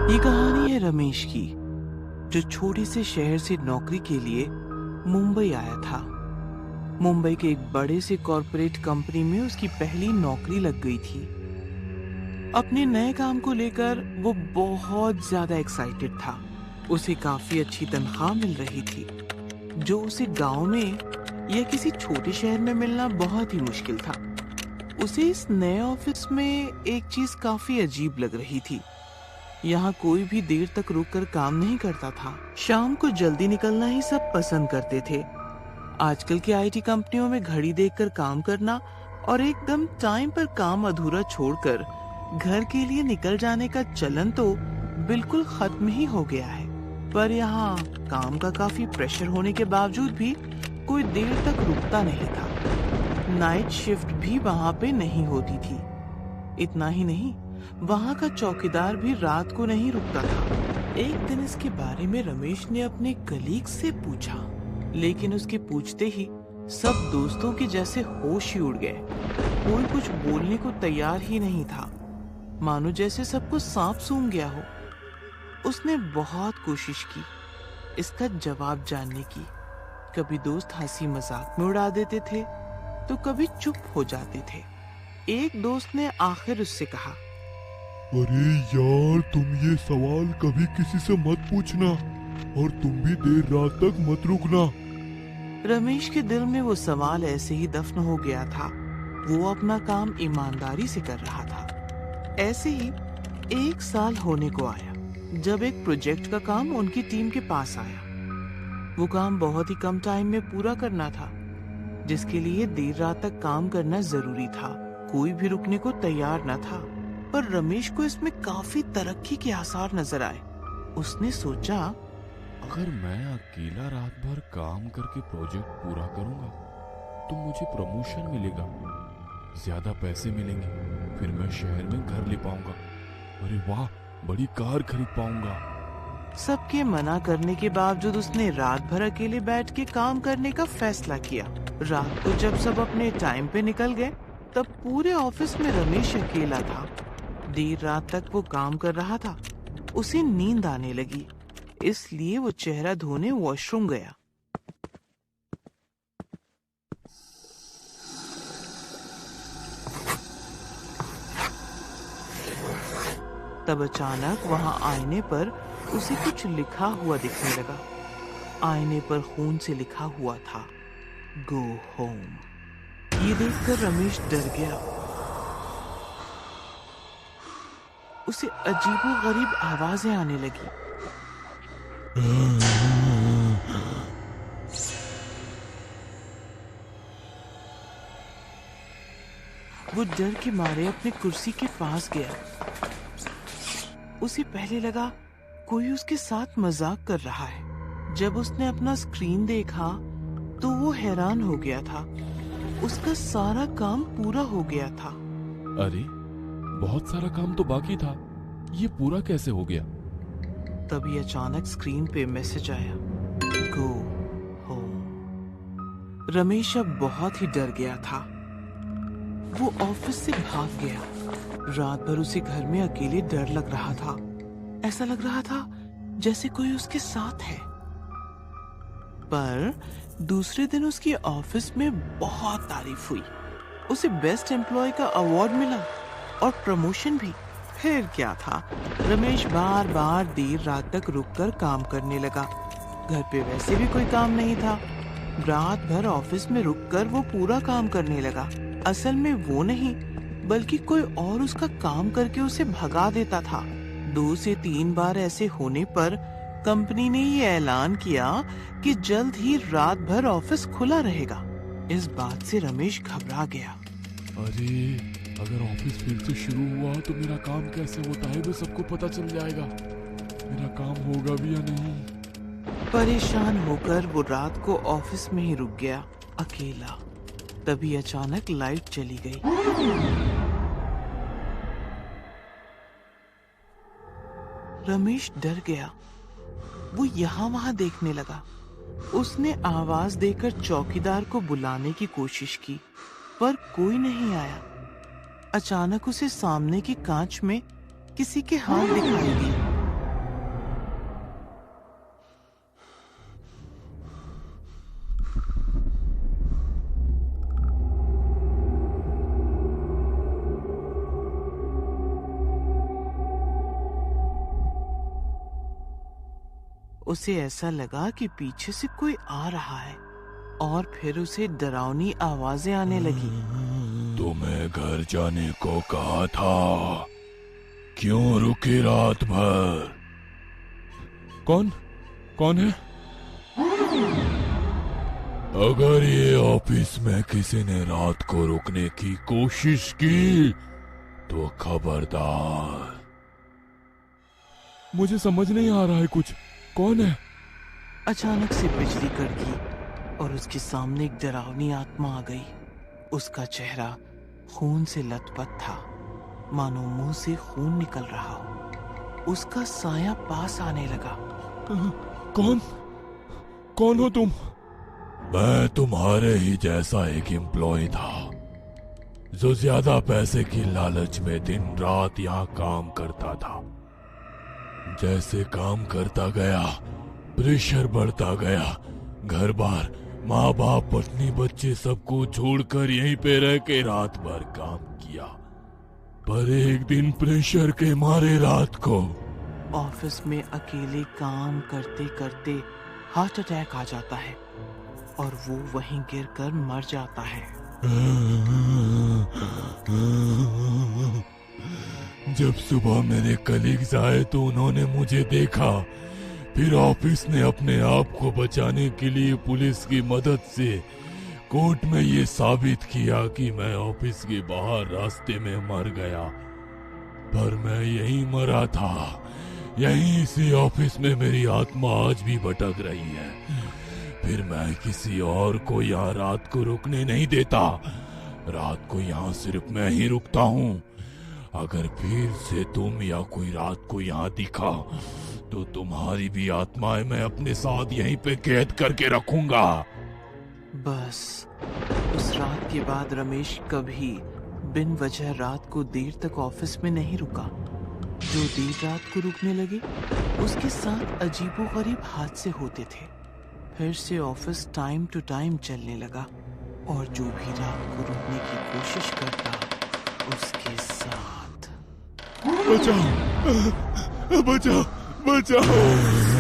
ये कहानी है रमेश की, जो छोटे से शहर से नौकरी के लिए मुंबई आया था। मुंबई के एक बड़े से कॉरपोरेट कंपनी में उसकी पहली नौकरी लग गई थी। अपने नए काम को लेकर वो बहुत ज्यादा एक्साइटेड था। उसे काफी अच्छी तनख्वाह मिल रही थी, जो उसे गांव में या किसी छोटे शहर में मिलना बहुत ही मुश्किल था। उसे इस नए ऑफिस में एक चीज काफी अजीब लग रही थी। यहाँ कोई भी देर तक रुककर काम नहीं करता था। शाम को जल्दी निकलना ही सब पसंद करते थे। आजकल की आईटी कंपनियों में घड़ी देखकर काम करना और एकदम टाइम पर काम अधूरा छोड़कर घर के लिए निकल जाने का चलन तो बिल्कुल खत्म ही हो गया है। पर यहाँ काम का काफी प्रेशर होने के बावजूद भी कोई देर तक रुकता नहीं था। नाइट शिफ्ट भी वहाँ पे नहीं होती थी। इतना ही नहीं, वहाँ का चौकीदार भी रात को नहीं रुकता था। एक दिन इसके बारे में रमेश ने अपने कलीग से पूछा, लेकिन उसके पूछते ही सब दोस्तों के जैसे होश ही उड़ गए। कोई कुछ बोलने को तैयार ही नहीं था, मानो जैसे सबको सांप सूंघ गया हो। उसने बहुत कोशिश की इसका जवाब जानने की। कभी दोस्त हंसी मजाक में उड़ा देते थे तो कभी चुप हो जाते थे। एक दोस्त ने आखिर उससे कहा, अरे यार, तुम ये सवाल कभी किसी से मत पूछना और तुम भी देर रात तक मत रुकना। रमेश के दिल में वो सवाल ऐसे ही दफन हो गया था। वो अपना काम ईमानदारी से कर रहा था। ऐसे ही 1 साल होने को आया जब एक प्रोजेक्ट का काम उनकी टीम के पास आया। वो काम बहुत ही कम टाइम में पूरा करना था, जिसके लिए देर रात तक काम करना जरूरी था। कोई भी रुकने को तैयार न था, पर रमेश को इसमें काफी तरक्की के आसार नजर आए। उसने सोचा, अगर मैं अकेला रात भर काम करके प्रोजेक्ट पूरा करूंगा तो मुझे प्रमोशन मिलेगा, ज्यादा पैसे मिलेंगे, फिर मैं शहर में घर ले पाऊंगा। अरे वाह, बड़ी कार खरीद पाऊंगा। सबके मना करने के बावजूद उसने रात भर अकेले बैठ के काम करने का फैसला किया। रात को जब सब अपने टाइम पे निकल गए, तब पूरे ऑफिस में रमेश अकेला था। देर रात तक वो काम कर रहा था। उसे नींद आने लगी, इसलिए वो चेहरा धोने वॉशरूम गया। तब अचानक वहां आईने पर उसे कुछ लिखा हुआ दिखने लगा। आईने पर खून से लिखा हुआ था, गो होम। ये देखकर रमेश डर गया। उसे अजीबोगरीब आवाजें आने लगी। वो डर के मारे अपनी कुर्सी के पास गया। उसे पहले लगा कोई उसके साथ मजाक कर रहा है। जब उसने अपना स्क्रीन देखा तो वो हैरान हो गया था। उसका सारा काम पूरा हो गया था। अरे, बहुत सारा काम तो बाकी था, ये पूरा कैसे हो गया? तभी अचानक स्क्रीन पे मैसेज आया, गो होम। रमेश अब बहुत ही डर गया था। वो ऑफिस से भाग गया। रात भर उसे घर में अकेले डर लग रहा था। ऐसा लग रहा था जैसे कोई उसके साथ है। पर दूसरे दिन उसकी ऑफिस में बहुत तारीफ हुई। उसे बेस्ट एम्प्लॉय का अवार्ड मिला और प्रमोशन भी। फिर क्या था, रमेश बार बार देर रात तक रुककर काम करने लगा। घर पे वैसे भी कोई काम नहीं था। रात भर ऑफिस में रुककर वो पूरा काम करने लगा। असल में वो नहीं, बल्कि कोई और उसका काम करके उसे भगा देता था। 2 से 3 बार ऐसे होने पर कंपनी ने ये ऐलान किया कि जल्द ही रात भर ऑफिस खुला रहेगा। इस बात से रमेश घबरा गया। अरे, अगर ऑफिस फिर से शुरू हुआ तो मेरा काम कैसे होता है वो सबको पता चल जाएगा। मेरा काम होगा भी या नहीं। परेशान होकर वो रात को ऑफिस में ही रुक गया, अकेला। तभी अचानक लाइट चली गई। रमेश डर गया। वो यहाँ वहां देखने लगा। उसने आवाज देकर चौकीदार को बुलाने की कोशिश की, पर कोई नहीं आया। अचानक उसे सामने के कांच में किसी के हाथ दिखाई दिए। उसे ऐसा लगा कि पीछे से कोई आ रहा है और फिर उसे डरावनी आवाजें आने लगी। तुम्हें घर जाने को कहा था, क्यों रुके रात भर? कौन है? अगर ये ऑफिस में किसी ने रात को रुकने की कोशिश की तो खबरदार। मुझे समझ नहीं आ रहा है कुछ। कौन है? अचानक से बिजली कड़की और उसके सामने एक डरावनी आत्मा आ गई। उसका चेहरा खून से लथपथ था, मानो मुंह से खून निकल रहा हो। उसका साया पास आने लगा। कौन हो तुम? मैं तुम्हारे ही जैसा एक एम्प्लॉय था, जो ज्यादा पैसे की लालच में दिन रात यहाँ काम करता था। जैसे काम करता गया, प्रेशर बढ़ता गया। घर बार, माँ बाप, पत्नी, बच्चे सबको छोड़कर यहीं पे रह के रात भर काम किया। पर एक दिन प्रेशर के मारे रात को ऑफिस में अकेले काम करते करते हार्ट अटैक आ जाता है और वो वहीं गिरकर मर जाता है। जब सुबह मेरे कलीग्स आए तो उन्होंने मुझे देखा। फिर ऑफिस ने अपने आप को बचाने के लिए पुलिस की मदद से कोर्ट में ये साबित किया कि मैं ऑफिस के बाहर रास्ते में मर गया। पर मैं यहीं मरा था। यहीं इसी ऑफिस में मेरी आत्मा आज भी भटक रही है। फिर मैं किसी और को यहाँ रात को रुकने नहीं देता। रात को यहाँ सिर्फ मैं ही रुकता हूँ। अगर फिर से तुम या कोई रात को यहाँ दिखा तो तुम्हारी भी आत्माएं मैं अपने साथ यहीं पे कैद करके रखूंगा। बस उस रात के बाद रमेश कभी बिन वजह रात को देर तक ऑफिस में नहीं रुका। जो देर रात को रुकने लगे उसके साथ अजीबोगरीब हादसे होते थे। फिर से ऑफिस टाइम टू टाइम चलने लगा और जो भी रात को रुकने की कोशिश करता उसके साथ बचाओ, बचाओ, बचाओ।